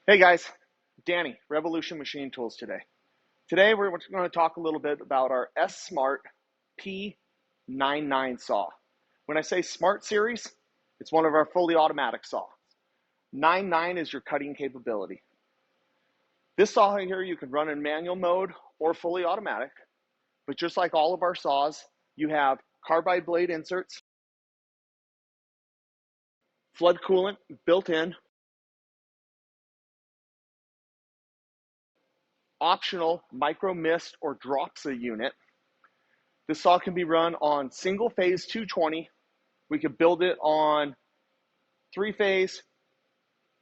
Hey guys, Danny, Revolution Machine Tools today. Today we're going to talk a little bit about our S-Smart P99 saw. When I say Smart Series, it's one of our fully automatic saws. 99 is your cutting capability. This saw here you can run in manual mode or fully automatic, but just like all of our saws, you have carbide blade inserts, flood coolant built in, optional micro mist or dropsa unit. This saw can be run on single phase 220. We could build it on 3-phase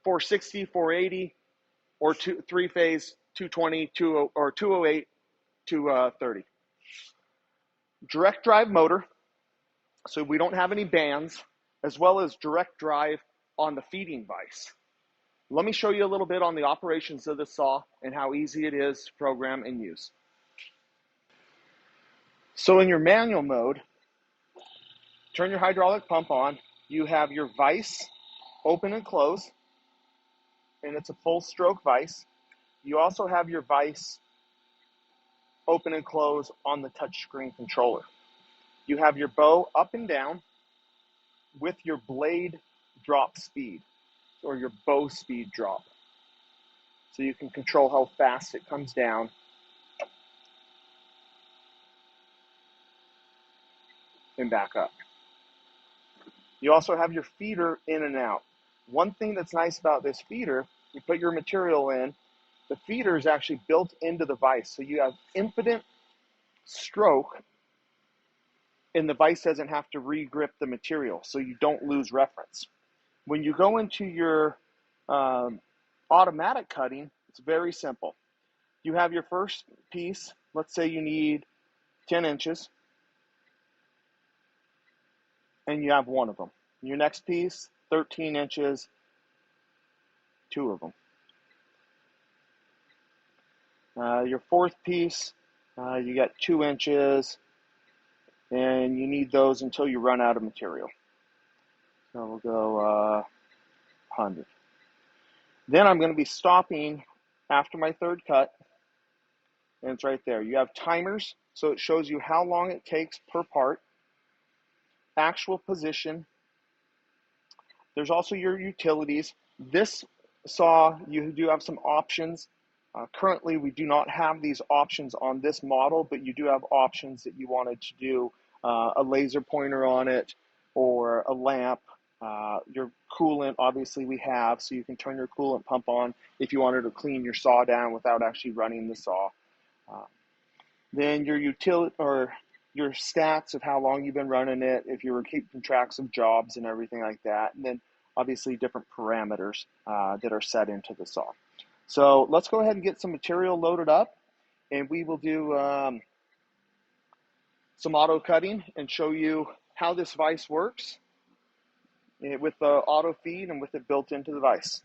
460, 480, or 3-phase 220, or 208, 230. Direct drive motor, so we don't have any bands, as well as direct drive on the feeding vise. Let me show you a little bit on the operations of this saw and how easy it is to program and use. So in your manual mode, turn your hydraulic pump on. You have your vise open and close, and it's a full stroke vise. You also have your vise open and close on the touchscreen controller. You have your bow up and down with your blade drop speed, or your bow speed drop. So you can control how fast it comes down. And back up. You also have your feeder in and out. One thing that's nice about this feeder, you put your material in, the feeder is actually built into the vise. So you have infinite stroke, and the vise doesn't have to re-grip the material, so you don't lose reference. When you go into your automatic cutting, it's very simple. You have your first piece, let's say you need 10 inches, and you have one of them. Your next piece, 13 inches, two of them. Your fourth piece, you got 2 inches, and you need those until you run out of material. So we'll go 100. Then I'm going to be stopping after my third cut, and it's right there. You have timers, so it shows you how long it takes per part, actual position. There's also your utilities. This saw, you do have some options. Currently, we do not have these options on this model, but you do have options that you wanted to do a laser pointer on it or a lamp. Your coolant, obviously, we have, so you can turn your coolant pump on if you wanted to clean your saw down without actually running the saw. Then your utility, or your stats of how long you've been running it, if you were keeping tracks of jobs and everything like that, and then obviously different parameters that are set into the saw. So let's go ahead and get some material loaded up, and we will do some auto cutting and show you how this vise works with the auto feed and with it built into the vise.